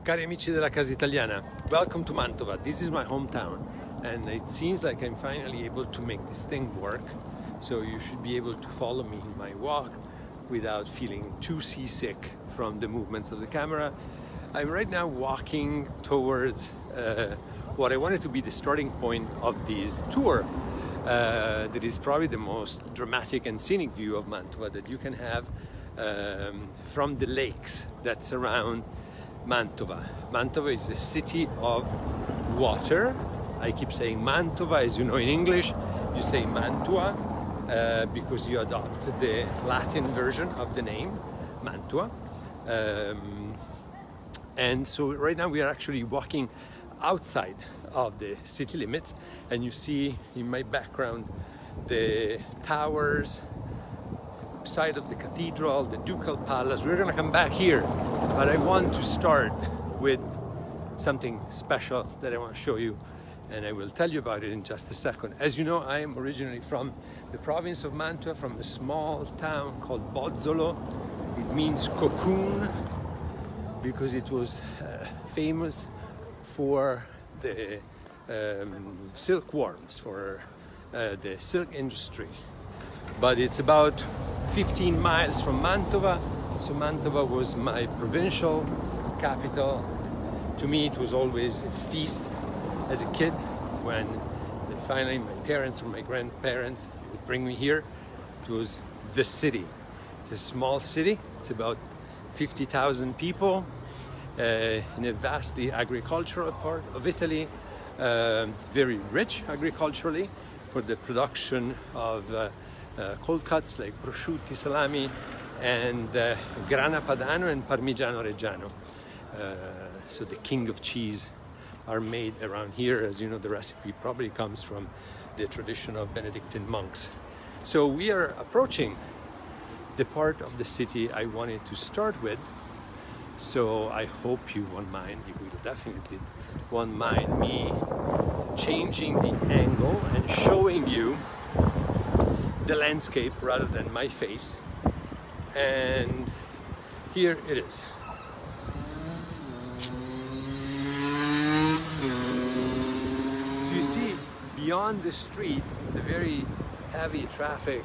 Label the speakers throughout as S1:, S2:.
S1: Cari amici della Casa Italiana, welcome to Mantova. This is my hometown and it seems like I'm finally able to make this thing work. So you should be able to follow me in my walk without feeling too seasick from the movements of the camera. I'm right now walking towards what I wanted to be the starting point of this tour. That is probably the most dramatic and scenic view of Mantua that you can have from the lakes that surround Mantova. Mantova is a city of water. I keep saying Mantova, as you know in English, you say Mantua because you adopt the Latin version of the name, Mantua. And so right now we are actually walking outside of the city limits, and you see in my background the towers, side of the cathedral, the Ducal Palace. We're gonna come back here, but I want to start with something special that I want to show you, and I will tell you about it in just a second. As you know, I am originally from the province of Mantua, from a small town called Bozzolo. It means cocoon because it was famous for the silkworms, for the silk industry. But it's about 15 miles from Mantova, so Mantova was my provincial capital. To me it was always a feast as a kid when finally my parents or my grandparents would bring me here. It was the city. It's a small city, it's about 50,000 people in a vastly agricultural part of Italy, very rich agriculturally for the production of cold cuts like prosciutti, salami, and grana padano and parmigiano reggiano. So the king of cheese are made around here. As you know, the recipe probably comes from the tradition of Benedictine monks. So we are approaching the part of the city I wanted to start with. So I hope you won't mind, you will definitely won't mind me changing the angle and showing you the landscape rather than my face. And here it is. So you see beyond the street, it's a very heavy traffic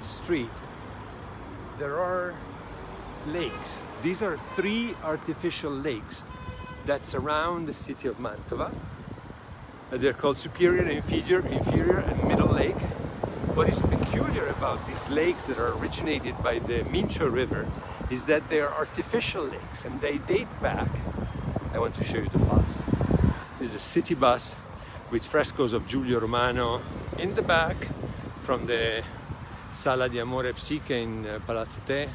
S1: street, there are lakes. These are 3 artificial lakes that surround the city of Mantova. They're called Superior, Inferior, and Middle Lake. What is peculiar about these lakes that are originated by the Mincio River is that they are artificial lakes and they date back. I want to show you the bus. This is a city bus with frescoes of Giulio Romano in the back from the Sala di Amore e Psiche in Palazzo Te,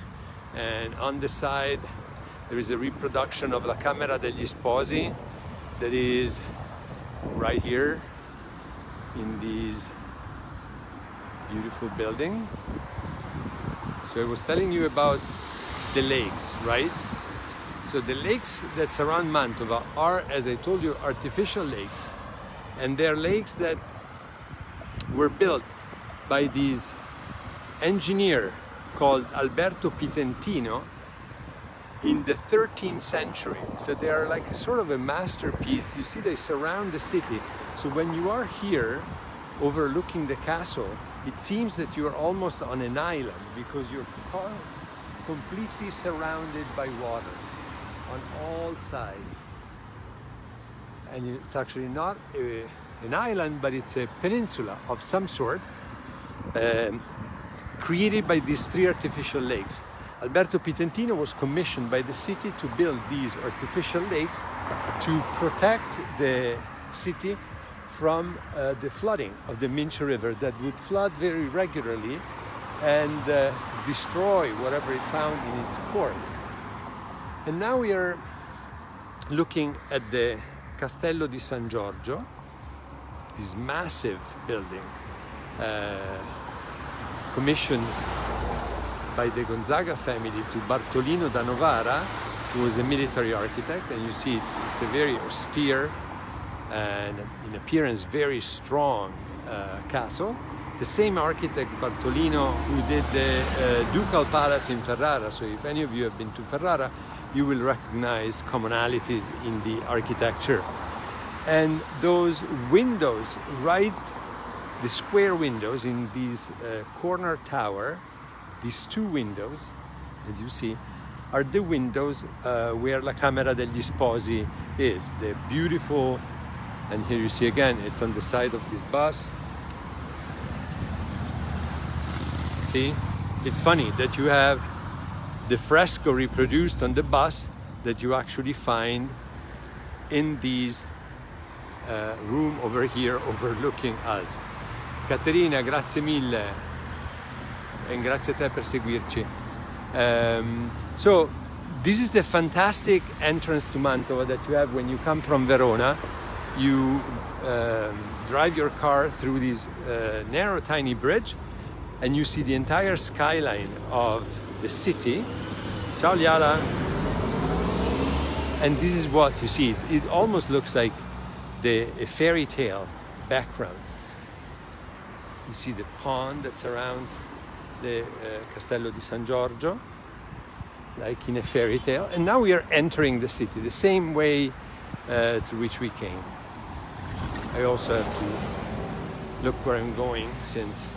S1: and on the side there is a reproduction of La Camera degli Sposi that is right here in these beautiful building. So I was telling you about the lakes, right? So the lakes that surround Mantova are, as I told you, artificial lakes, and they're lakes that were built by this engineer called Alberto Pitentino in the 13th century. So they are like a sort of a masterpiece. You see, they surround the city. So when you are here overlooking the castle, it seems that you are almost on an island because you're completely surrounded by water on all sides. And it's actually not an island, but it's a peninsula of some sort, created by these 3 artificial lakes. Alberto Pitentino was commissioned by the city to build these artificial lakes to protect the city from the flooding of the Mincio River that would flood very regularly and destroy whatever it found in its course. And now we are looking at the Castello di San Giorgio, this massive building commissioned by the Gonzaga family to Bartolino da Novara, who was a military architect. And you see it's a very austere and in appearance very strong castle. The same architect, Bartolino, who did the Ducal Palace in Ferrara. So if any of you have been to Ferrara, you will recognize commonalities in the architecture. And those windows, right, the square windows in these corner tower, these two windows, as you see, are the windows where La Camera degli Sposi is. The beautiful, and here you see again, it's on the side of this bus. See, it's funny that you have the fresco reproduced on the bus that you actually find in these room over here overlooking us. Caterina, grazie mille, and grazie a te per seguirci. So this is the fantastic entrance to Mantova that you have when you come from Verona. You drive your car through this narrow tiny bridge and you see the entire skyline of the city. Ciao Liala. And this is what you see. It almost looks like a fairy tale background. You see the pond that surrounds the Castello di San Giorgio, like in a fairy tale. And now we are entering the city, the same way through which we came. I also have to look where I'm going since,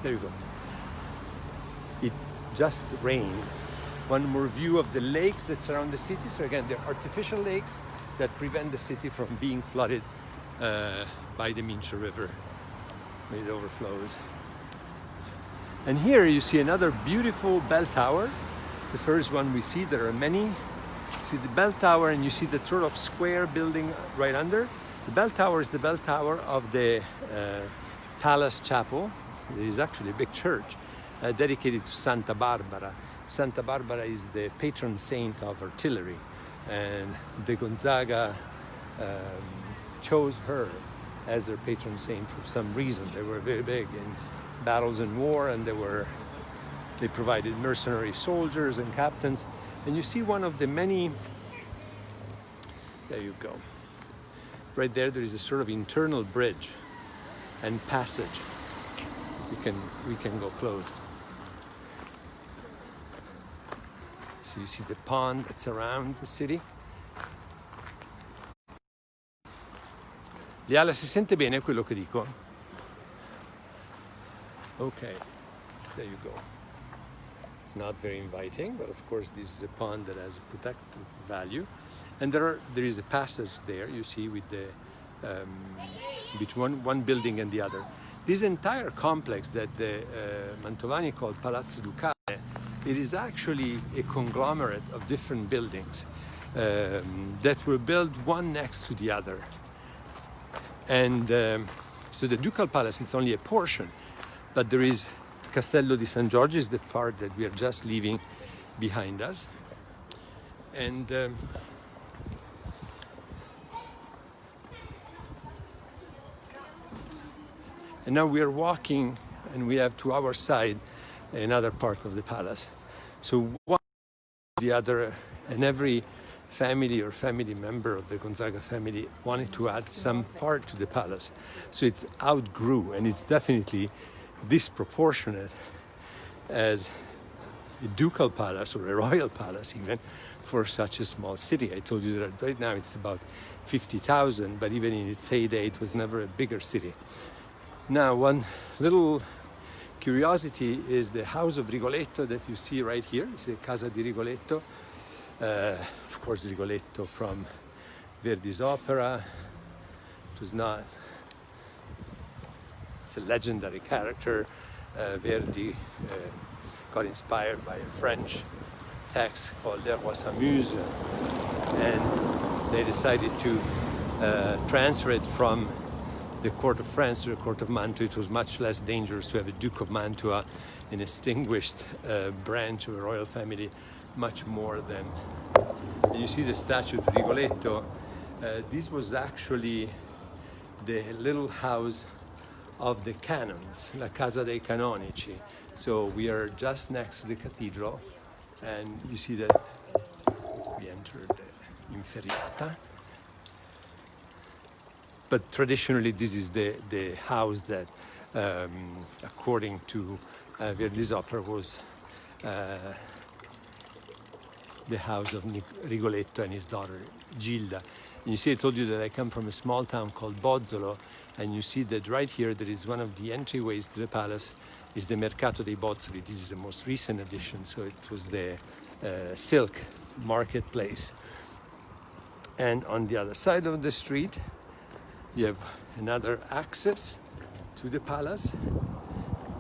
S1: there you go. It just rained. One more view of the lakes that surround the city. So again, they're artificial lakes that prevent the city from being flooded by the Mincio River when it overflows. And here you see another beautiful bell tower. The first one we see, there are many. You see the bell tower and you see that sort of square building right under. The bell tower is the bell tower of the Palace Chapel. There is actually a big church dedicated to Santa Barbara. Santa Barbara is the patron saint of artillery, and the Gonzaga chose her as their patron saint for some reason. They were very big in battles and war, and they provided mercenary soldiers and captains. And you see one of the many, there you go. Right there is a sort of internal bridge and passage. We can go close. So you see the pond that surrounds the city. Liala, si sente bene quello che dico? Okay, there you go. It's not very inviting, but of course this is a pond that has a protective value. And there is a passage there, you see, with the between one building and the other. This entire complex that the Mantovani called Palazzo Ducale, it is actually a conglomerate of different buildings that were built one next to the other. And so the Ducal Palace is only a portion, but there is Castello di San Giorgio is the part that we are just leaving behind us. And now we are walking, and we have to our side another part of the palace. So one the other, and every family or family member of the Gonzaga family wanted to add some part to the palace. So it's outgrew, and it's definitely disproportionate as a ducal palace or a royal palace even for such a small city. I told you that right now it's about 50,000, but even in its heyday it was never a bigger city. Now, one little curiosity is the house of Rigoletto that you see right here. It's the Casa di Rigoletto. Of course, Rigoletto from Verdi's opera. It was not. It's a legendary character. Verdi got inspired by a French text called Le Roi s'amuse, and they decided to transfer it from the court of France to the court of Mantua. It was much less dangerous to have a Duke of Mantua, an distinguished branch of a royal family, much more than. And you see the statue of Rigoletto. This was actually the little house of the canons, La Casa dei Canonici. So we are just next to the cathedral, and you see that we entered Inferiata. But traditionally, this is the house that, according to Verdi's opera, was the house of Rigoletto and his daughter Gilda. And you see, I told you that I come from a small town called Bozzolo, and you see that right here there is one of the entryways to the palace is the Mercato dei Bozzoli. This is the most recent addition, so it was the silk marketplace. And on the other side of the street you have another access to the palace.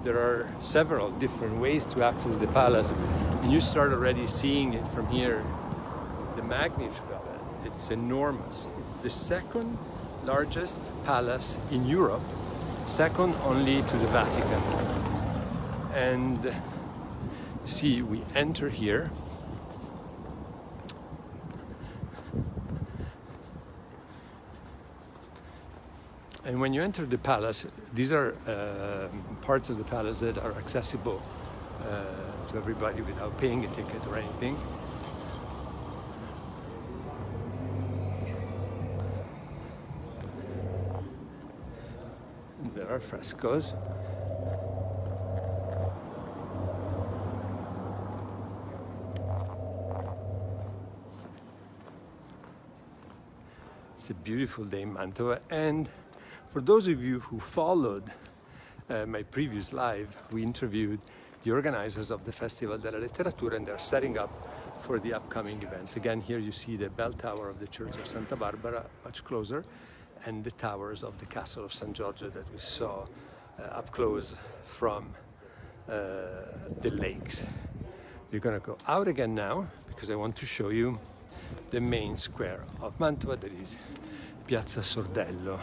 S1: There are several different ways to access the palace, and you start already seeing it from here, the magnitude of it. It's enormous. It's the second largest palace in Europe, second only to the Vatican. And you see, we enter here. And when you enter the palace, these are parts of the palace that are accessible to everybody without paying a ticket or anything. And there are frescoes. It's a beautiful day in Mantova, and for those of you who followed my previous live, we interviewed the organizers of the Festival della Letteratura, and they're setting up for the upcoming events. Again, here you see the bell tower of the Church of Santa Barbara, much closer, and the towers of the Castle of San Giorgio that we saw up close from the lakes. We're gonna go out again now because I want to show you the main square of Mantova, that is Piazza Sordello.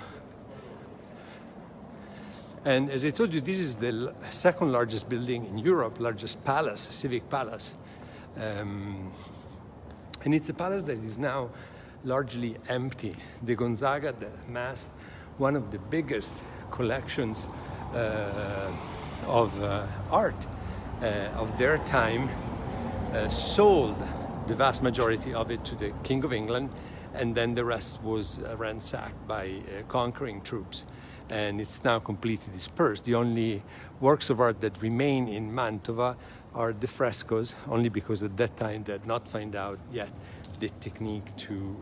S1: And as I told you, this is the second largest building in Europe, largest palace, civic palace. And it's a palace that is now largely empty. The Gonzaga, that amassed one of the biggest collections of art of their time, sold the vast majority of it to the King of England, and then the rest was ransacked by conquering troops. And it's now completely dispersed. The only works of art that remain in Mantova are the frescoes, only because at that time they had not found out yet the technique to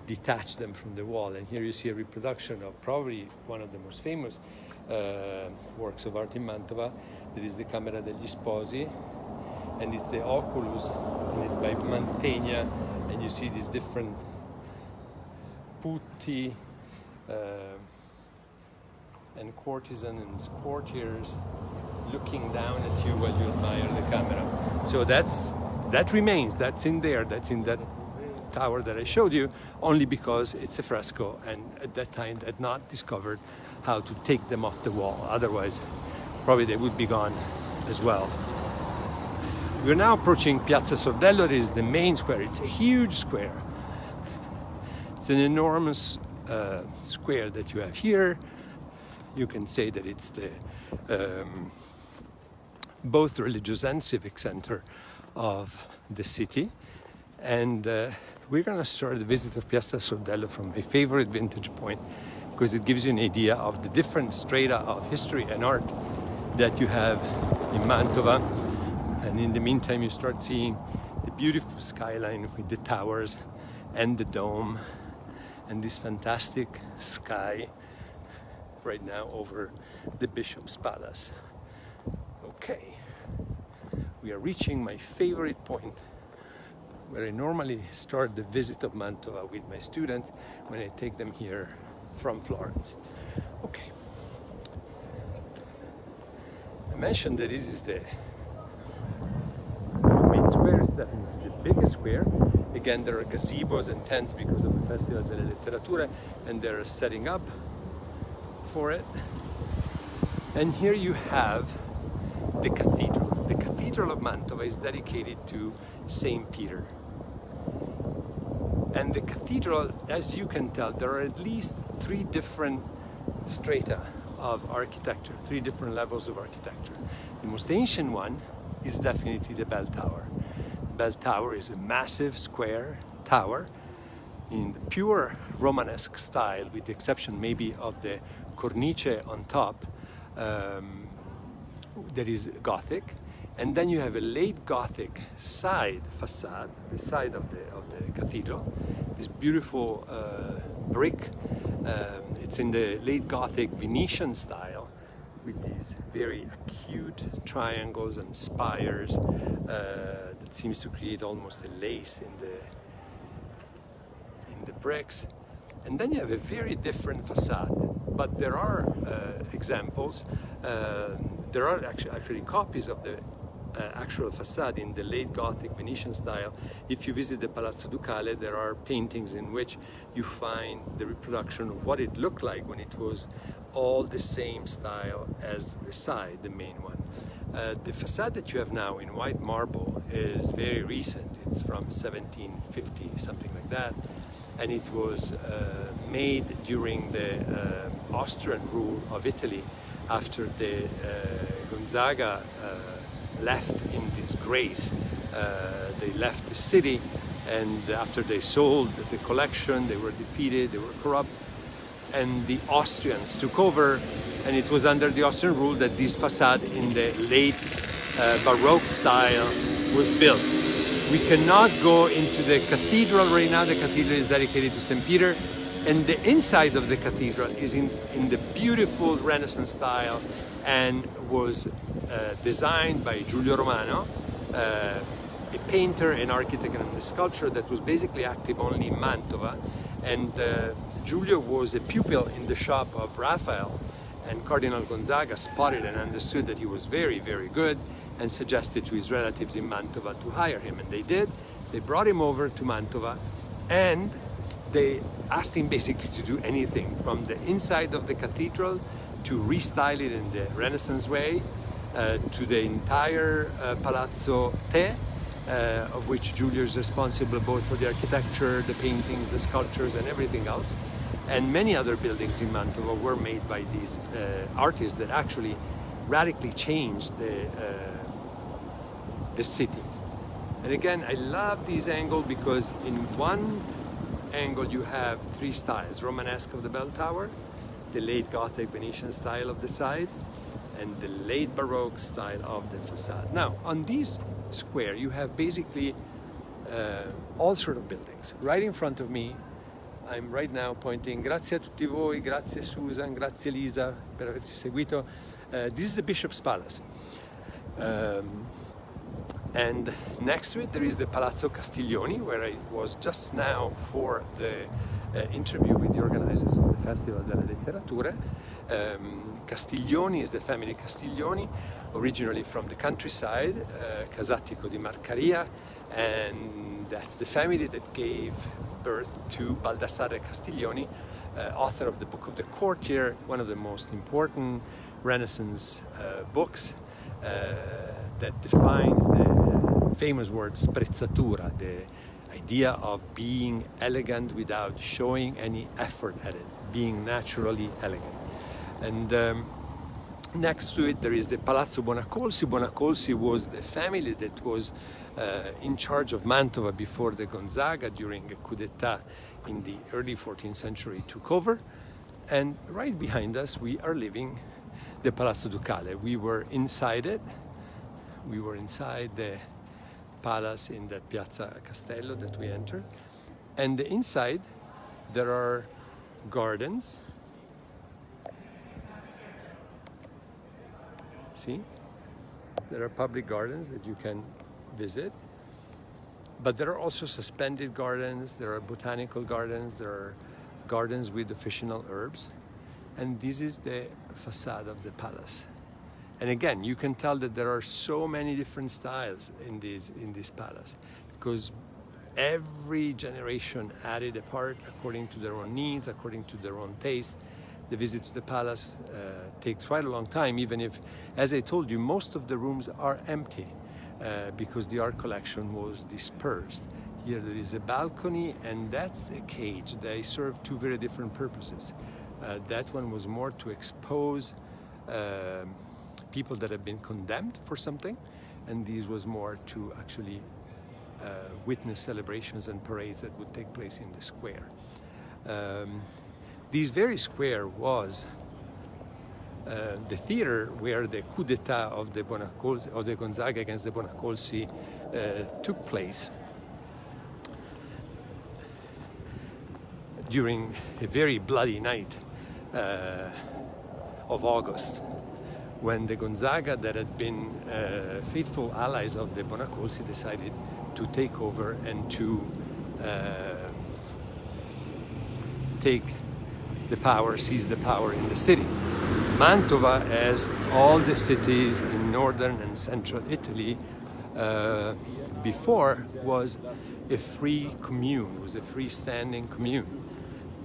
S1: detach them from the wall. And here you see a reproduction of probably one of the most famous works of art in Mantova. There is the Camera degli Sposi, and it's the Oculus, and it's by Mantegna, and you see these different putti, and courtesans, courtiers looking down at you while you admire the camera. So that remains, that's in there, that's in that tower that I showed you, only because it's a fresco, and at that time they had not discovered how to take them off the wall. Otherwise, probably they would be gone as well. We're now approaching Piazza Sordello. It is the main square. It's a huge square. It's an enormous square that you have here. You can say that it's the both religious and civic center of the city. And we're going to start the visit of Piazza Sordello from my favorite vantage point, because it gives you an idea of the different strata of history and art that you have in Mantova. And in the meantime, you start seeing the beautiful skyline with the towers and the dome and this fantastic sky right now over the Bishop's Palace. Okay, we are reaching my favorite point, where I normally start the visit of Mantova with my students when I take them here from Florence. Okay, I mentioned that this is the main square. It's definitely the biggest square. Again, there are gazebos and tents because of the Festival della Letteratura, and they're setting up for it. And here you have the cathedral. The Cathedral of Mantova is dedicated to Saint Peter. And the cathedral, as you can tell, there are at least 3 different strata of architecture, 3 different levels of architecture. The most ancient one is definitely the bell tower. The bell tower is a massive square tower in the pure Romanesque style, with the exception maybe of the cornice on top, that is Gothic, and then you have a late Gothic side facade, the side of the cathedral. This beautiful brick. It's in the late Gothic Venetian style, with these very acute triangles and spires that seems to create almost a lace in the bricks. And then you have a very different facade, but there are examples. There are actually copies of the actual facade in the late Gothic Venetian style. If you visit the Palazzo Ducale, there are paintings in which you find the reproduction of what it looked like when it was all the same style as the side, the main one. The facade that you have now in white marble is very recent. It's from 1750, something like that. And it was made during the Austrian rule of Italy after the Gonzaga left in disgrace. They left the city, and after they sold the collection, they were defeated, they were corrupt, and the Austrians took over, and it was under the Austrian rule that this facade in the late Baroque style was built. We cannot go into the cathedral right now. The cathedral is dedicated to St. Peter, and the inside of the cathedral is in the beautiful Renaissance style and was designed by Giulio Romano, a painter, an architect, and a sculptor that was basically active only in Mantova. And Giulio was a pupil in the shop of Raphael, and Cardinal Gonzaga spotted and understood that he was very, very good and suggested to his relatives in Mantova to hire him, and they did. They brought him over to Mantova, and they asked him basically to do anything from the inside of the cathedral to restyle it in the Renaissance way, to the entire Palazzo Te, of which Giulio is responsible both for the architecture, the paintings, the sculptures, and everything else. And many other buildings in Mantova were made by these artists that actually radically changed the city. And again, I love this angle because in one angle you have three styles: Romanesque of the bell tower, the late Gothic Venetian style of the side, and the late Baroque style of the facade. Now, on this square, you have basically all sort of buildings. Right in front of me, I'm right now pointing, grazie a tutti voi, grazie Susan, grazie Lisa per averci seguito. This is the Bishop's Palace. And next to it, there is the Palazzo Castiglioni, where I was just now for the interview with the organizers of the Festival della Letteratura. Castiglioni is the family Castiglioni, originally from the countryside, Casatico di Marcaria, and that's the family that gave birth to Baldassare Castiglioni, author of the Book of the Courtier, one of the most important Renaissance books that defines the famous word sprezzatura, the idea of being elegant without showing any effort at it, being naturally elegant. And next to it there is the Palazzo Bonacolsi. Bonacolsi was the family that was in charge of Mantova before the Gonzaga during a coup d'etat in the early 14th century took over. And right behind us we are living the Palazzo Ducale. We were inside it. We were inside the palace in that Piazza Castello that we entered. And inside there are gardens. See? There are public gardens that you can visit. But there are also suspended gardens, there are botanical gardens, there are gardens with officinal herbs. And this is the facade of the palace. And again, you can tell that there are so many different styles in this palace, because every generation added a part according to their own needs, according to their own taste. The visit to the palace takes quite a long time, even if, as I told you, most of the rooms are empty because the art collection was dispersed. Here there is a balcony, and that's a cage. They serve two very different purposes. That one was more to expose people that have been condemned for something, and this was more to actually witness celebrations and parades that would take place in the square. This very square was the theater where the coup d'etat of the Gonzaga against the Bonacolsi took place during a very bloody night of August, when the Gonzaga, that had been faithful allies of the Bonacolsi, decided to take over and to seize the power in the city. Mantova, as all the cities in northern and central Italy before, was a free commune, was a freestanding commune,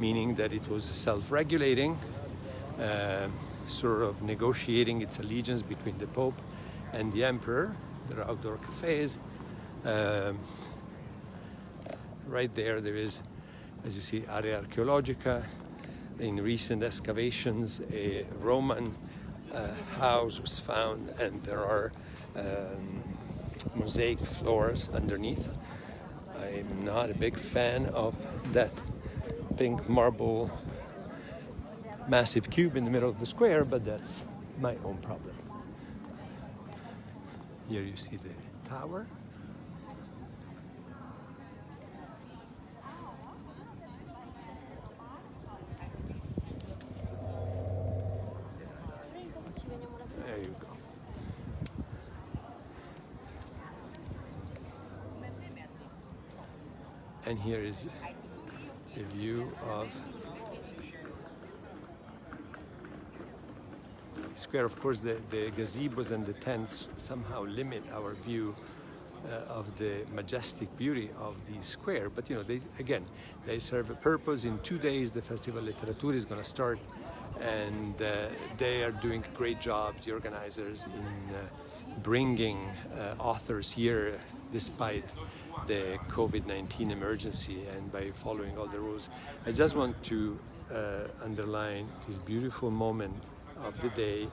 S1: meaning that it was self-regulating, sort of negotiating its allegiance between the Pope and the Emperor. There are outdoor cafes. Right there is, as you see, Area Archeologica. In recent excavations, a Roman house was found, and there are mosaic floors underneath. I'm not a big fan of that pink marble massive cube in the middle of the square, but that's my own problem. Here you see the tower. There you go. And here is a view of the square. Of course, the gazebos and the tents somehow limit our view of the majestic beauty of the square. But you know, they serve a purpose. In 2 days, the Festival Letteratura is going to start, and they are doing a great job, the organizers, in bringing authors here despite the COVID-19 emergency and by following all the rules. I just want to underline this beautiful moment of the day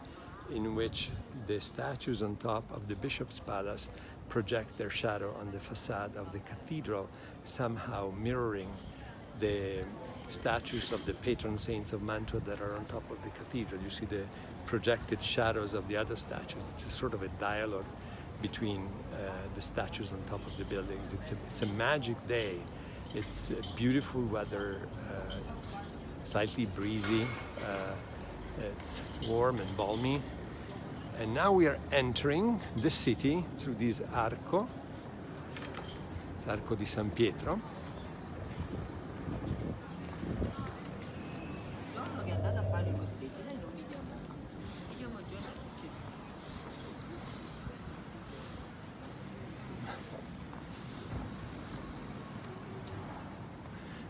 S1: in which the statues on top of the Bishop's Palace project their shadow on the facade of the cathedral, somehow mirroring the statues of the patron saints of Mantua that are on top of the cathedral. You see the projected shadows of the other statues. It's a sort of a dialogue between the statues on top of the buildings. It's a magic day. It's beautiful weather. It's slightly breezy. It's warm and balmy. And now we are entering the city through this arco. It's Arco di San Pietro.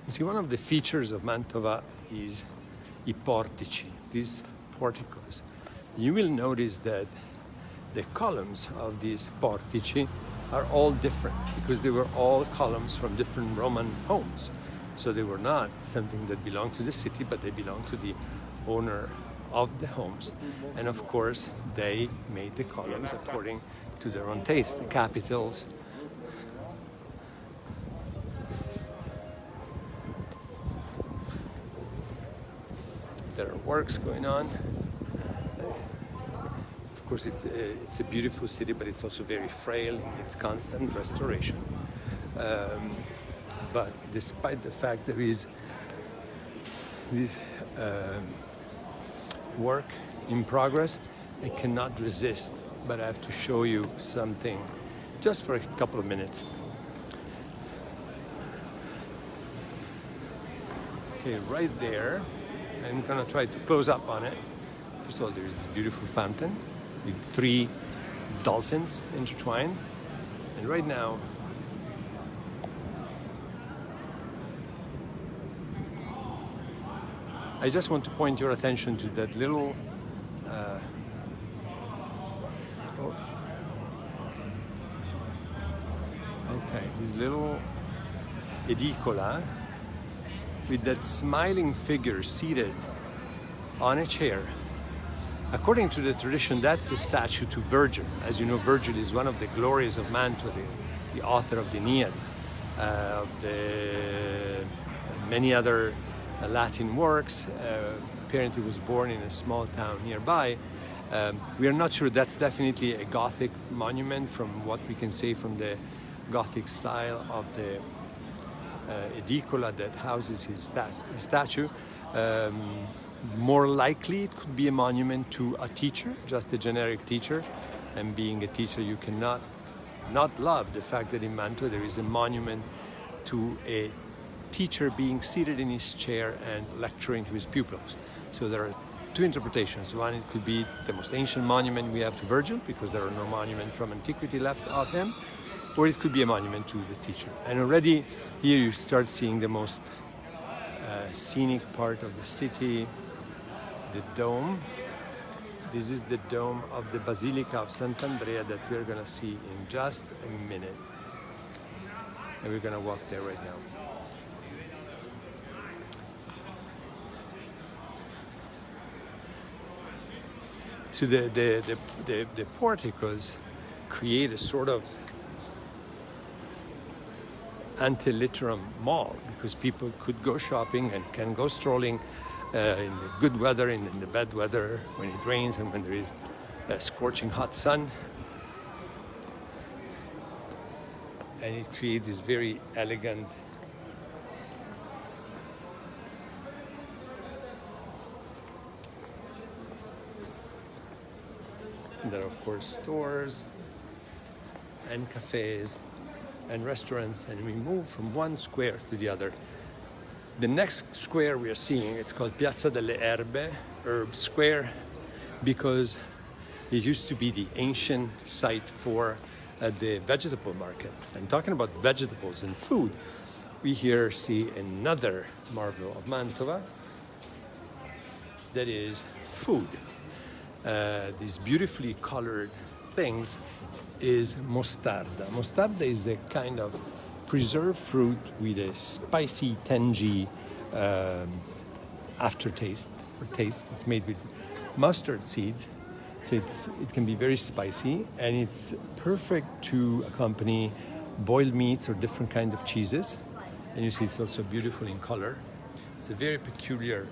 S1: See, one of the features of Mantova is I portici, these porticos. You will notice that the columns of these portici are all different because they were all columns from different Roman homes. So they were not something that belonged to the city, but they belonged to the owner of the homes. And of course, they made the columns according to their own taste. The capitals, there are works going on. Of course, it's a beautiful city, but it's also very frail in its constant restoration. But despite the fact there is this work in progress, I cannot resist, but I have to show you something just for a couple of minutes. Okay, right there, I'm gonna try to close up on it. First of all, there is this beautiful fountain with 3 dolphins intertwined. And right now, I just want to point your attention to that little this little edicola with that smiling figure seated on a chair. According to the tradition, that's the statue to Virgil. As you know, Virgil is one of the glories of Mantua, the author of the Aeneid, of the many other Latin works, apparently was born in a small town nearby. We are not sure. That's definitely a Gothic monument from what we can say from the Gothic style of the edicola that houses his statue. More likely it could be a monument to a teacher, just a generic teacher. And being a teacher, you cannot not love the fact that in Mantua there is a monument to a teacher being seated in his chair and lecturing to his pupils. So there are two interpretations. One, it could be the most ancient monument we have to Virgil, because there are no monuments from antiquity left of him, or it could be a monument to the teacher. And already here you start seeing the most scenic part of the city, the dome. This is the dome of the Basilica of Sant'Andrea that we're going to see in just a minute. And we're going to walk there right now. So the porticos create a sort of ante-litteram mall, because people could go shopping and can go strolling in the good weather, in the bad weather, when it rains and when there is a scorching hot sun. And it creates this very elegant and there are of course stores and cafes and restaurants, and we move from one square to the other. The next square we are seeing, it's called Piazza delle Erbe, Herb Square, because it used to be the ancient site for the vegetable market. And talking about vegetables and food, we here see another marvel of Mantova, that is food. These beautifully colored things is mostarda. Mostarda is a kind of preserved fruit with a spicy, tangy aftertaste or taste. It's made with mustard seeds, so it can be very spicy, and it's perfect to accompany boiled meats or different kinds of cheeses. And you see it's also beautiful in color. It's a very peculiar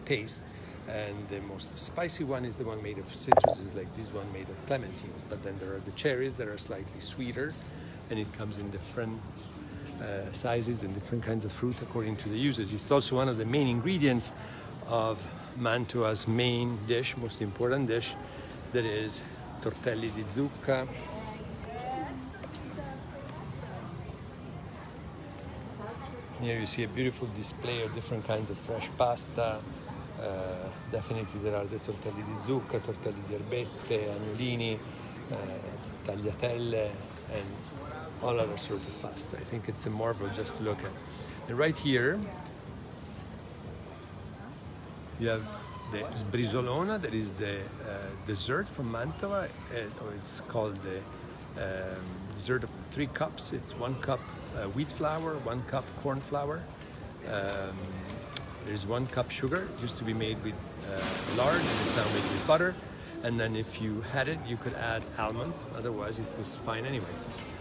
S1: taste. And the most spicy one is the one made of citruses, like this one made of clementines. But then there are the cherries that are slightly sweeter, and it comes in different sizes and different kinds of fruit according to the usage. It's also one of the main ingredients of Mantua's main dish, most important dish, that is tortelli di zucca. Here you see a beautiful display of different kinds of fresh pasta. Definitely there are the tortelli di zucca, tortelli di erbette, agnolini, tagliatelle, and all other sorts of pasta. I think it's a marvel just to look at. And right here, you have the sbrisolona, that is the dessert from Mantova. It's called the dessert of 3 cups. It's 1 cup wheat flour, 1 cup corn flour. There's 1 cup sugar. It used to be made with lard, and it's now made with butter. And then if you had it, you could add almonds. Otherwise, it was fine anyway.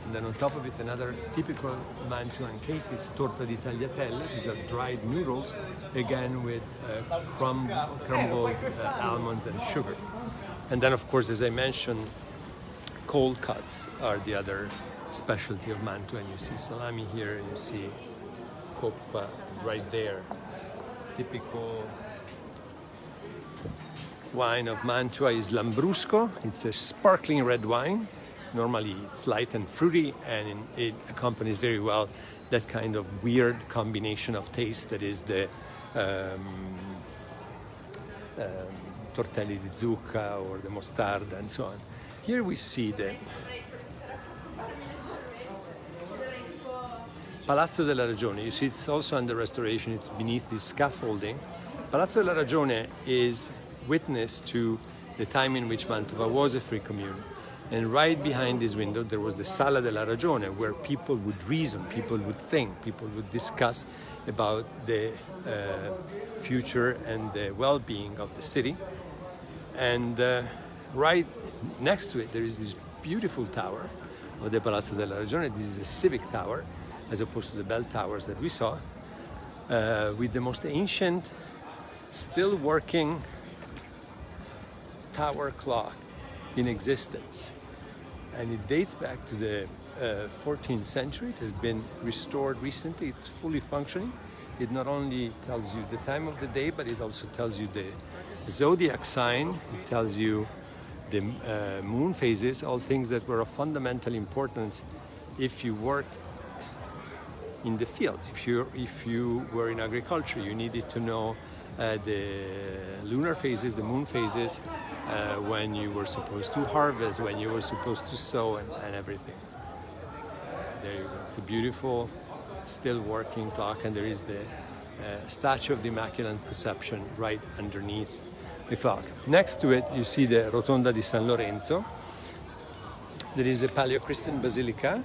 S1: And then on top of it, another typical Mantuan cake is torta di tagliatelle. These are dried noodles, again with crumbled almonds and sugar. And then, of course, as I mentioned, cold cuts are the other specialty of Mantua. And you see salami here, and you see coppa right there. Typical wine of Mantua is Lambrusco. It's a sparkling red wine. Normally it's light and fruity, and it accompanies very well that kind of weird combination of taste that is the tortelli di zucca or the mostarda and so on. Here we see the Palazzo della Ragione. You see it's also under restoration. It's beneath this scaffolding. Palazzo della Ragione is witness to the time in which Mantova was a free commune. And right behind this window there was the Sala della Ragione, where people would reason, people would think, people would discuss about the future and the well-being of the city. And right next to it there is this beautiful tower of the Palazzo della Ragione. This is a civic tower, as opposed to the bell towers that we saw, with the most ancient still working tower clock in existence. And it dates back to the 14th century. It has been restored recently. It's fully functioning. It not only tells you the time of the day, but it also tells you the zodiac sign. It tells you the moon phases, all things that were of fundamental importance if you worked in the fields. If you were in agriculture, you needed to know the lunar phases, the moon phases, when you were supposed to harvest, when you were supposed to sow, and everything. There you go. It's a beautiful, still working clock, and there is the statue of the Immaculate Conception right underneath the clock. Next to it, you see the Rotonda di San Lorenzo. There is a Paleo-Christian basilica.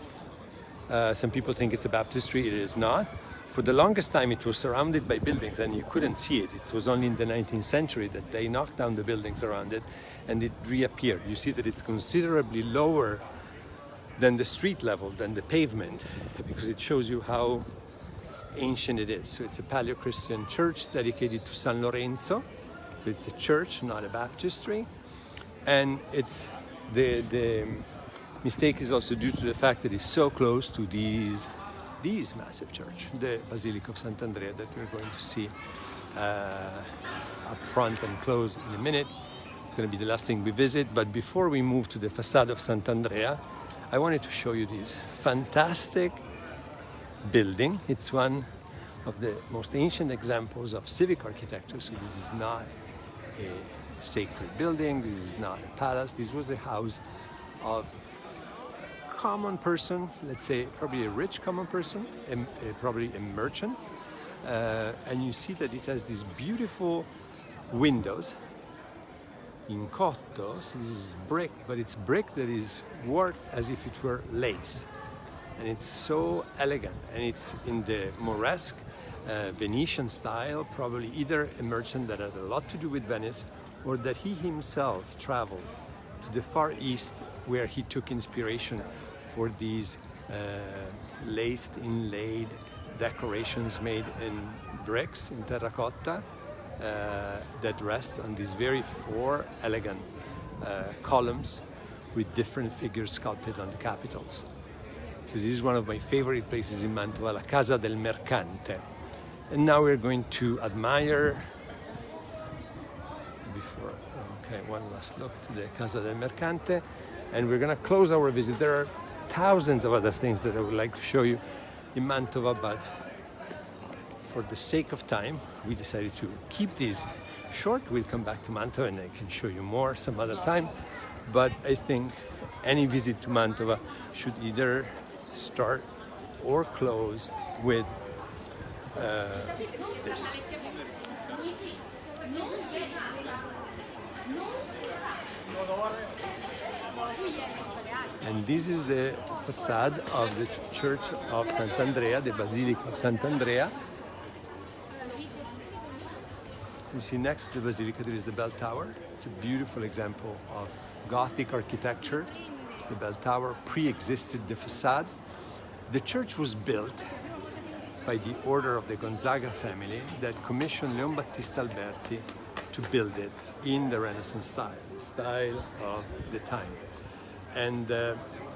S1: Some people think it's a baptistry. It is not. For the longest time, it was surrounded by buildings, and you couldn't see it. It was only in the 19th century that they knocked down the buildings around it, and it reappeared. You see that it's considerably lower than the street level, than the pavement, because it shows you how ancient it is. So it's a Paleo-Christian church dedicated to San Lorenzo. So it's a church, not a baptistry. And it's the mistake is also due to the fact that it's so close to these massive church, the Basilica of Sant'Andrea, that we're going to see up front and close in a minute. It's going to be the last thing we visit. But before we move to the facade of Sant'Andrea, I wanted to show you this fantastic building. It's one of the most ancient examples of civic architecture. So this is not a sacred building. This is not a palace. This was a house of a common person, let's say probably a rich common person, probably a merchant. And you see that it has these beautiful windows in cotto. So this is brick, but it's brick that is worked as if it were lace. And it's so elegant, and it's in the Moresque Venetian style, probably either a merchant that had a lot to do with Venice, or that he himself traveled to the Far East, where he took inspiration for these laced, inlaid decorations made in bricks, in terracotta, that rest on these very four elegant columns with different figures sculpted on the capitals. So this is one of my favorite places in Mantua, la Casa del Mercante. And now we're going to admire, one last look to the Casa del Mercante, and we're going to close our visit. There are thousands of other things that I would like to show you in Mantova, but for the sake of time, we decided to keep these short. We'll come back to Mantova and I can show you more some other time. But I think any visit to Mantova should either start or close with this. And this is the facade of the Church of Sant'Andrea, the Basilica of Sant'Andrea. You see next to the Basilica there is the bell tower. It's a beautiful example of Gothic architecture. The bell tower pre-existed the facade. The church was built by the order of the Gonzaga family that commissioned Leon Battista Alberti to build it in the Renaissance style, the style of the time. And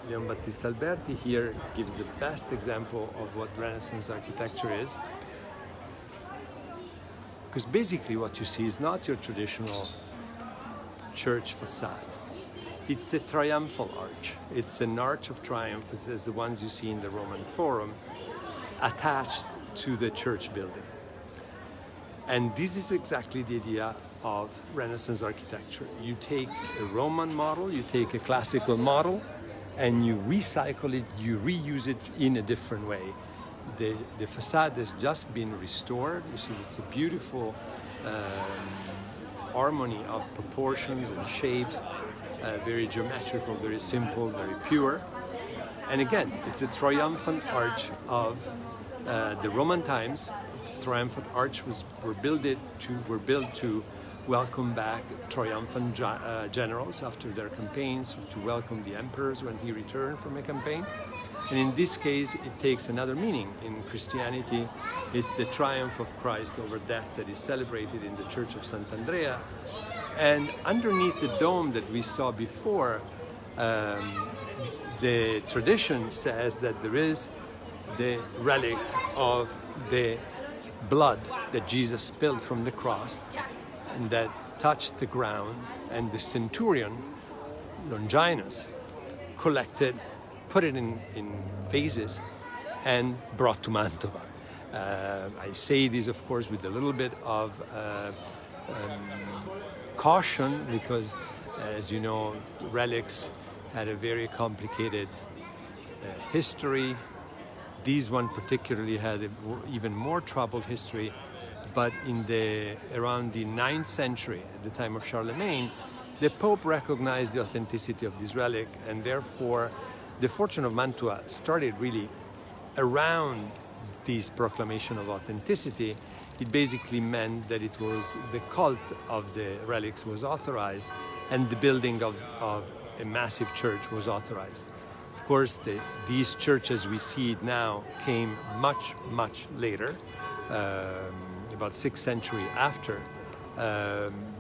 S1: Leon Battista Alberti here gives the best example of what Renaissance architecture is. Because basically what you see is not your traditional church facade. It's a triumphal arch. It's an arch of triumph, as the ones you see in the Roman Forum, attached to the church building. And this is exactly the idea of Renaissance architecture. You take a Roman model, you take a classical model, and you recycle it, you reuse it in a different way. The facade has just been restored. You see, it's a beautiful harmony of proportions and shapes, very geometrical, very simple, very pure. And again, it's a triumphant arch of the Roman times. Triumphant arch were built to welcome back triumphant generals after their campaigns, to welcome the emperors when he returned from a campaign. And in this case, it takes another meaning. In Christianity, it's the triumph of Christ over death that is celebrated in the Church of Sant'Andrea. And underneath the dome that we saw before, the tradition says that there is the relic of the blood that Jesus spilled from the cross and that touched the ground, and the centurion, Longinus, collected, put it in vases, and brought to Mantova. I say this, of course, with a little bit of caution, because, as you know, relics had a very complicated history. These one particularly had an even more troubled history, but around the 9th century, at the time of Charlemagne, the Pope recognized the authenticity of this relic, and therefore the fortune of Mantua started really around this proclamation of authenticity. It basically meant that it was the cult of the relics was authorized, and the building of a massive church was authorized. Of course, these churches we see it now came much, much later, about 6th century after.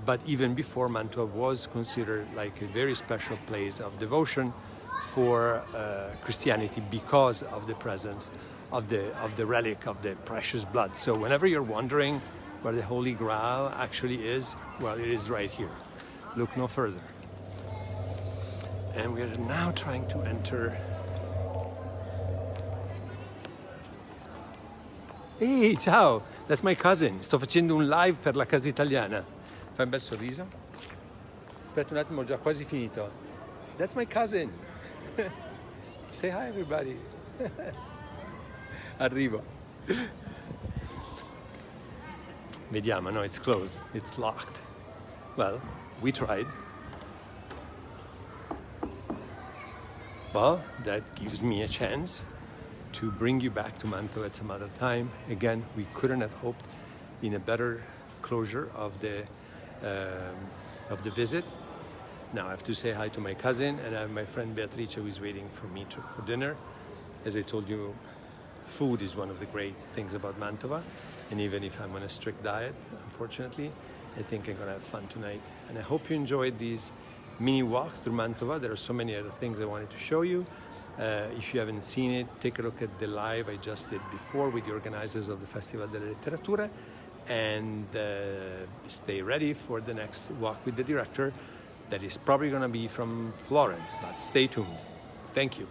S1: But even before, Mantua was considered like a very special place of devotion for Christianity because of the presence of the relic of the precious blood. So whenever you're wondering where the Holy Grail actually is, well, it is right here. Look no further. And we're now trying to enter. Ehi, ciao! That's my cousin. Sto facendo un live per la Casa Italiana. Fai un bel sorriso. Aspetta un attimo, ho già quasi finito. That's my cousin. Say hi, everybody. Arrivo. Vediamo, no, it's closed. It's locked. Well, we tried. Well, that gives me a chance to bring you back to Mantua at some other time. Again, we couldn't have hoped in a better closure of the visit. Now I have to say hi to my cousin, and I have my friend Beatrice, who is waiting for me for dinner. As I told you, food is one of the great things about Mantova, and even if I'm on a strict diet, unfortunately, I think I'm gonna have fun tonight. And I hope you enjoyed these mini walks through Mantova. There are so many other things I wanted to show you. If you haven't seen it, take a look at the live I just did before with the organizers of the Festival delle Letterature, and stay ready for the next walk with the director that is probably going to be from Florence, but stay tuned. Thank you.